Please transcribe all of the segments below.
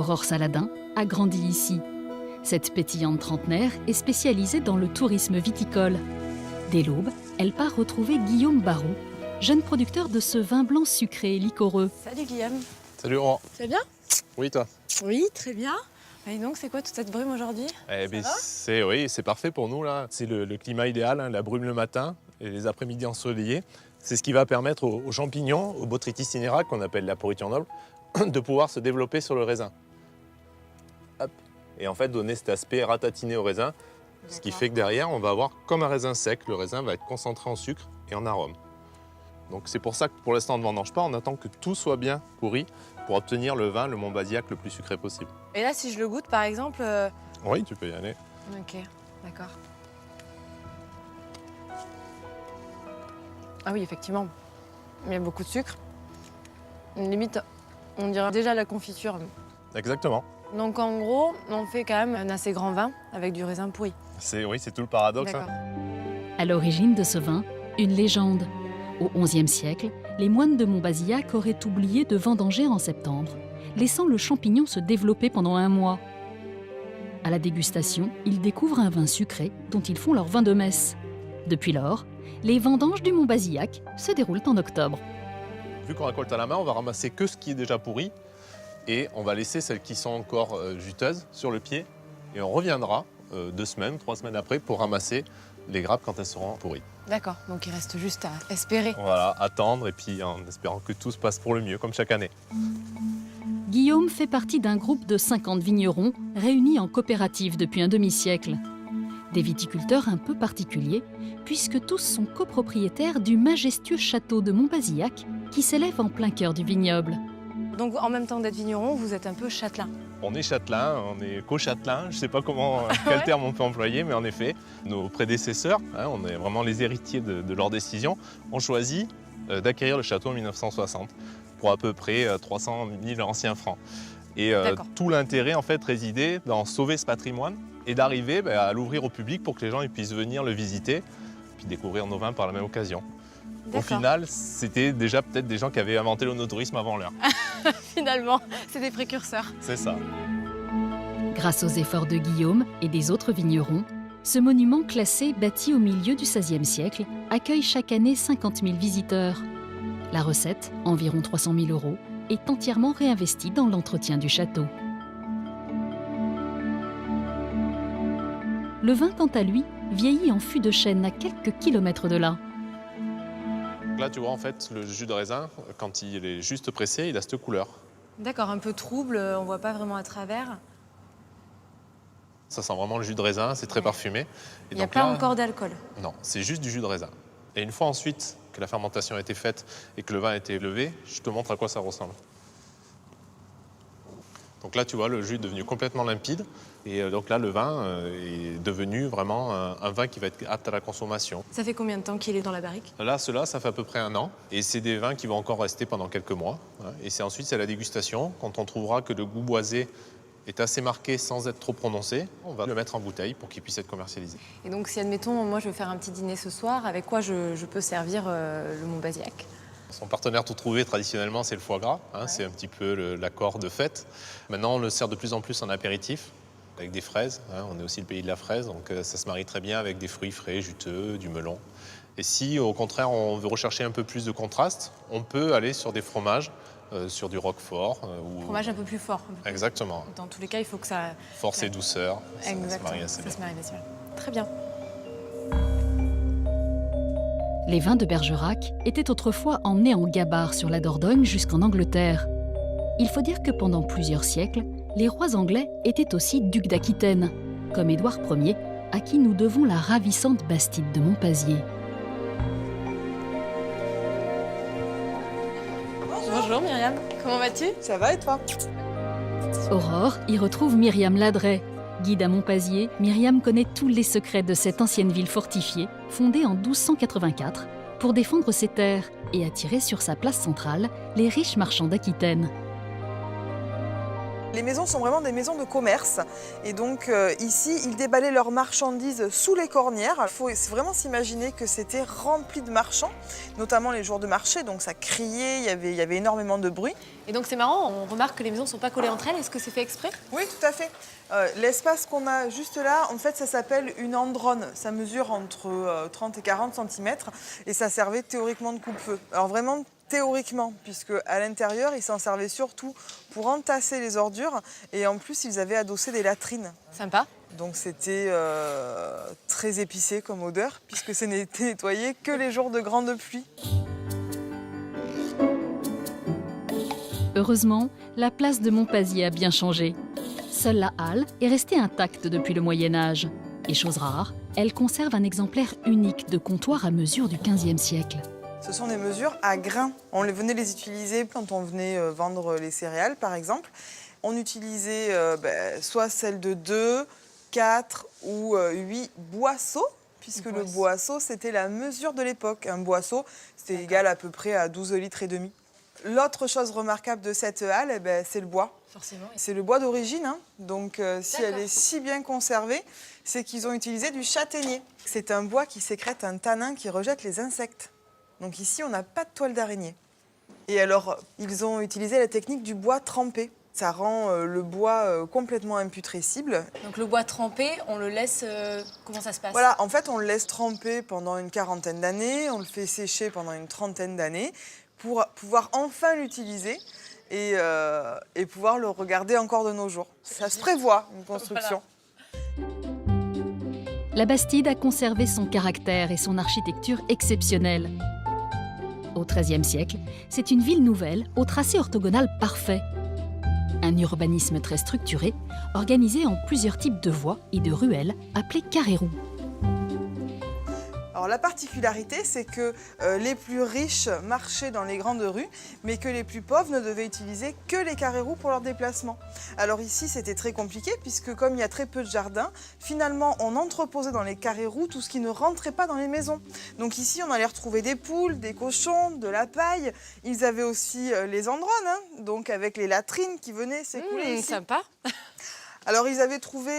Aurore Saladin a grandi ici. Cette pétillante trentenaire est spécialisée dans le tourisme viticole. Dès l'aube, elle part retrouver Guillaume Barou, jeune producteur de ce vin blanc sucré et liquoreux. Salut Guillaume. Salut Aurore. Tu vas bien? Oui, toi? Oui, très bien. Et donc, c'est quoi toute cette brume aujourd'hui? C'est parfait pour nous là. C'est le climat idéal, hein, la brume le matin et les après-midi ensoleillés. C'est ce qui va permettre aux champignons, au Botrytis cinerea, qu'on appelle la pourriture noble, de pouvoir se développer sur le raisin. Hop. Et en fait donner cet aspect ratatiné au raisin, ce qui fait que derrière on va avoir comme un raisin sec, le raisin va être concentré en sucre et en arôme. Donc c'est pour ça que pour l'instant on ne vendange pas, on attend que tout soit bien pourri pour obtenir le vin, le Montbazillac, le plus sucré possible. Et là, si je le goûte par exemple... Oui, tu peux y aller. Ok, d'accord. Ah oui, effectivement, il y a beaucoup de sucre. Limite, on dirait déjà la confiture. Exactement. Donc en gros, on fait quand même un assez grand vin avec du raisin pourri. Oui, c'est tout le paradoxe. D'accord. À l'origine de ce vin, une légende. Au XIe siècle, les moines de Montbazillac auraient oublié de vendanger en septembre, laissant le champignon se développer pendant un mois. À la dégustation, ils découvrent un vin sucré dont ils font leur vin de messe. Depuis lors, les vendanges du Montbazillac se déroulent en octobre. Vu qu'on récolte à la main, on va ramasser que ce qui est déjà pourri et on va laisser celles qui sont encore juteuses sur le pied et on reviendra 2 semaines, 3 semaines après pour ramasser les grappes quand elles seront pourries. D'accord, donc il reste juste à espérer. Voilà, attendre et puis en espérant que tout se passe pour le mieux comme chaque année. Guillaume fait partie d'un groupe de 50 vignerons réunis en coopérative depuis un demi-siècle. Des viticulteurs un peu particuliers, puisque tous sont copropriétaires du majestueux château de Montbazillac qui s'élève en plein cœur du vignoble. Donc en même temps d'être vigneron, vous êtes un peu châtelain. On est châtelain, on est co-châtelain, je ne sais pas quel terme on peut employer, mais en effet, nos prédécesseurs, hein, on est vraiment les héritiers de leurs décisions, ont choisi d'acquérir le château en 1960 pour à peu près 300 000 anciens francs. Et tout l'intérêt en fait résidait dans sauver ce patrimoine et d'arriver à l'ouvrir au public pour que les gens puissent venir le visiter puis découvrir nos vins par la même occasion. Au final, c'était déjà peut-être des gens qui avaient inventé l'onotourisme avant l'heure. Finalement, c'est des précurseurs. C'est ça. Grâce aux efforts de Guillaume et des autres vignerons, ce monument classé, bâti au milieu du XVIe siècle, accueille chaque année 50 000 visiteurs. La recette, environ 300 000 €, est entièrement réinvestie dans l'entretien du château. Le vin, quant à lui, vieillit en fût de chêne à quelques kilomètres de là. Là, tu vois, en fait, le jus de raisin, quand il est juste pressé, il a cette couleur. D'accord, un peu trouble, on voit pas vraiment à travers. Ça sent vraiment le jus de raisin, c'est très parfumé. Il n'y a pas encore d'alcool. Non, c'est juste du jus de raisin. Et une fois ensuite que la fermentation a été faite et que le vin a été levé, je te montre à quoi ça ressemble. Donc là, tu vois, le jus est devenu complètement limpide. Et donc là, le vin est devenu vraiment un vin qui va être apte à la consommation. Ça fait combien de temps qu'il est dans la barrique? Là, ça fait à peu près 1 an. Et c'est des vins qui vont encore rester pendant quelques mois. Et ensuite, c'est la dégustation. Quand on trouvera que le goût boisé est assez marqué sans être trop prononcé, on va le mettre en bouteille pour qu'il puisse être commercialisé. Et donc, si, admettons, moi, je veux faire un petit dîner ce soir, avec quoi je peux servir le Montbazillac? Son partenaire tout trouvé, traditionnellement, c'est le foie gras. C'est un petit peu l'accord de fête. Maintenant, on le sert de plus en plus en apéritif, avec des fraises. On est aussi le pays de la fraise, donc ça se marie très bien avec des fruits frais, juteux, du melon. Et si, au contraire, on veut rechercher un peu plus de contraste, on peut aller sur des fromages, sur du roquefort. Fromage un peu plus fort. Exactement. Dans tous les cas, il faut que ça... Force et douceur, ça se marie assez bien. Ça se marie bien. Très bien. Les vins de Bergerac étaient autrefois emmenés en gabarre sur la Dordogne jusqu'en Angleterre. Il faut dire que pendant plusieurs siècles, les rois anglais étaient aussi ducs d'Aquitaine, comme Édouard Ier, à qui nous devons la ravissante bastide de Montpazier. Bonjour Myriam, comment vas-tu? Ça va et toi? Aurore y retrouve Myriam Ladret. Guide à Montpazier, Myriam connaît tous les secrets de cette ancienne ville fortifiée, fondée en 1284, pour défendre ses terres et attirer sur sa place centrale les riches marchands d'Aquitaine. Les maisons sont vraiment des maisons de commerce. Et donc ici, ils déballaient leurs marchandises sous les cornières. Il faut vraiment s'imaginer que c'était rempli de marchands, notamment les jours de marché. Donc ça criait, il y avait énormément de bruit. Et donc c'est marrant, on remarque que les maisons ne sont pas collées entre elles. Est-ce que c'est fait exprès? Oui, tout à fait. L'espace qu'on a juste là, en fait, ça s'appelle une androne. Ça mesure entre 30 et 40 cm et ça servait théoriquement de coupe-feu. Alors vraiment théoriquement, puisque à l'intérieur, ils s'en servaient surtout pour entasser les ordures et en plus, ils avaient adossé des latrines. Sympa. Donc c'était très épicé comme odeur, puisque ce n'était nettoyé que les jours de grande pluie. Heureusement, la place de Montpazier a bien changé. Seule la halle est restée intacte depuis le Moyen-Âge. Et chose rare, elle conserve un exemplaire unique de comptoir à mesure du XVe siècle. Ce sont des mesures à grains. On venait les utiliser quand on venait vendre les céréales, par exemple. On utilisait soit celle de 2, 4 ou 8 boisseaux, puisque le boisseau, c'était la mesure de l'époque. Un boisseau, c'était égal à peu près à 12 litres et demi. L'autre chose remarquable de cette halle, c'est le bois. Forcément. C'est le bois d'origine, hein. Donc si elle est si bien conservée, c'est qu'ils ont utilisé du châtaignier. C'est un bois qui sécrète un tanin qui rejette les insectes. Donc ici, on n'a pas de toile d'araignée. Et alors, ils ont utilisé la technique du bois trempé. Ça rend le bois complètement imputrescible. Donc le bois trempé, on le laisse... comment ça se passe? Voilà, en fait, on le laisse tremper pendant une quarantaine d'années, on le fait sécher pendant une trentaine d'années pour pouvoir enfin l'utiliser et pouvoir le regarder encore de nos jours. Ça se prévoit, une construction. Voilà. La Bastide a conservé son caractère et son architecture exceptionnelle. Au XIIIe siècle, c'est une ville nouvelle au tracé orthogonal parfait. Un urbanisme très structuré, organisé en plusieurs types de voies et de ruelles appelées carrés roux. Alors la particularité, c'est que les plus riches marchaient dans les grandes rues, mais que les plus pauvres ne devaient utiliser que les carrés roux pour leur déplacement. Alors ici, c'était très compliqué, puisque comme il y a très peu de jardins, finalement, on entreposait dans les carrés roux tout ce qui ne rentrait pas dans les maisons. Donc ici, on allait retrouver des poules, des cochons, de la paille. Ils avaient aussi les andrones, hein, donc avec les latrines qui venaient s'écouler ici. Sympa. Alors, ils avaient trouvé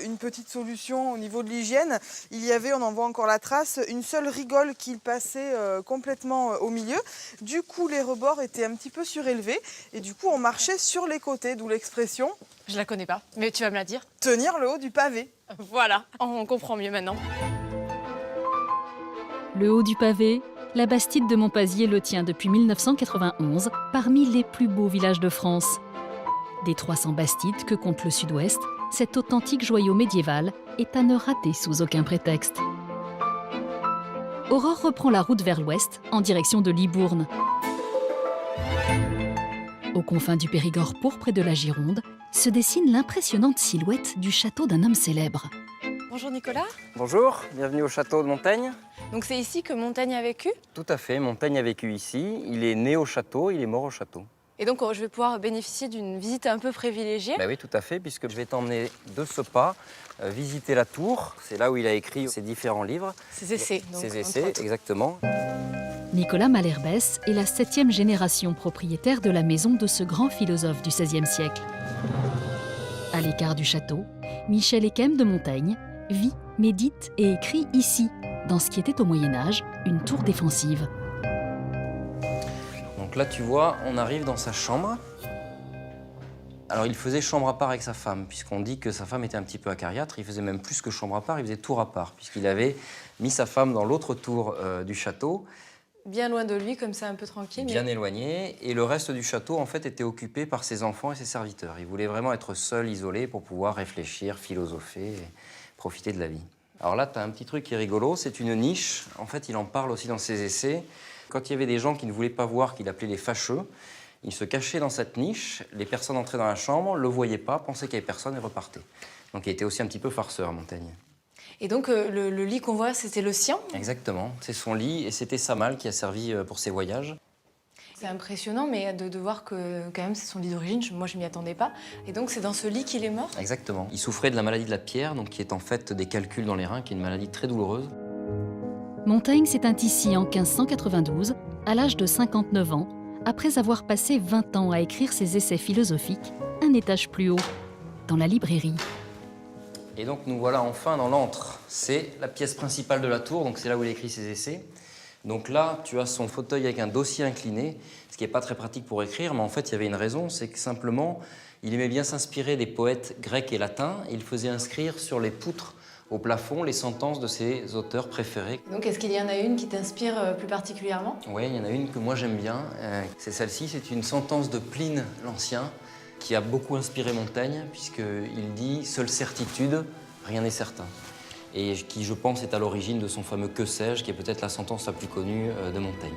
une petite solution au niveau de l'hygiène. Il y avait, on en voit encore la trace, une seule rigole qui passait complètement au milieu. Du coup, les rebords étaient un petit peu surélevés. Et du coup, on marchait sur les côtés, d'où l'expression... Je la connais pas, mais tu vas me la dire. Tenir le haut du pavé. Voilà, on comprend mieux maintenant. Le haut du pavé, la Bastide de Montpazier le tient depuis 1991 parmi les plus beaux villages de France. Des 300 Bastides que compte le Sud-Ouest, cet authentique joyau médiéval est à ne rater sous aucun prétexte. Aurore reprend la route vers l'ouest, en direction de Libourne. Aux confins du Périgord pourpre et de la Gironde, se dessine l'impressionnante silhouette du château d'un homme célèbre. Bonjour Nicolas. Bonjour, bienvenue au château de Montaigne. Donc c'est ici que Montaigne a vécu? Tout à fait, Montaigne a vécu ici. Il est né au château, il est mort au château. Et donc je vais pouvoir bénéficier d'une visite un peu privilégiée. Oui, tout à fait, puisque je vais t'emmener de ce pas visiter la tour. C'est là où il a écrit ses différents livres. Ses essais. Donc, ses essais, exactement. Nicolas Malherbe est la 7e génération propriétaire de la maison de ce grand philosophe du XVIe siècle. À l'écart du château, Michel Eyquem de Montaigne vit, médite et écrit ici, dans ce qui était au Moyen-Âge une tour défensive. Donc là, tu vois, on arrive dans sa chambre. Alors, il faisait chambre à part avec sa femme, puisqu'on dit que sa femme était un petit peu acariâtre. Il faisait même plus que chambre à part, il faisait tour à part, puisqu'il avait mis sa femme dans l'autre tour du château. Bien loin de lui, comme ça, un peu tranquille. Bien éloigné. Et le reste du château, en fait, était occupé par ses enfants et ses serviteurs. Il voulait vraiment être seul, isolé, pour pouvoir réfléchir, philosopher et profiter de la vie. Alors là, tu as un petit truc qui est rigolo, c'est une niche. En fait, il en parle aussi dans ses essais. Quand il y avait des gens qui ne voulaient pas voir, qu'il appelait les fâcheux, il se cachait dans cette niche, les personnes entraient dans la chambre, ne le voyaient pas, pensaient qu'il n'y avait personne et repartaient. Donc il était aussi un petit peu farceur, Montaigne. Et donc le lit qu'on voit, c'était le sien? Exactement, c'est son lit et c'était sa malle qui a servi pour ses voyages. C'est impressionnant, mais de voir que quand même c'est son lit d'origine, moi je m'y attendais pas. Et donc c'est dans ce lit qu'il est mort? Exactement. Il souffrait de la maladie de la pierre, donc qui est en fait des calculs dans les reins, qui est une maladie très douloureuse. Montaigne s'éteint ici en 1592, à l'âge de 59 ans, après avoir passé 20 ans à écrire ses essais philosophiques un étage plus haut, dans la librairie. Et donc nous voilà enfin dans l'antre. C'est la pièce principale de la tour, donc c'est là où il écrit ses essais. Donc là, tu as son fauteuil avec un dossier incliné, ce qui n'est pas très pratique pour écrire, mais en fait, il y avait une raison, c'est que simplement, il aimait bien s'inspirer des poètes grecs et latins, et il faisait inscrire sur les poutres au plafond les sentences de ses auteurs préférés. Donc est-ce qu'il y en a une qui t'inspire plus particulièrement? Oui, il y en a une que moi j'aime bien, c'est celle-ci, c'est une sentence de Pline l'Ancien, qui a beaucoup inspiré Montaigne, puisqu'il dit « Seule certitude, rien n'est certain ». Et qui, je pense, est à l'origine de son fameux « Que sais-je », qui est peut-être la sentence la plus connue de Montaigne.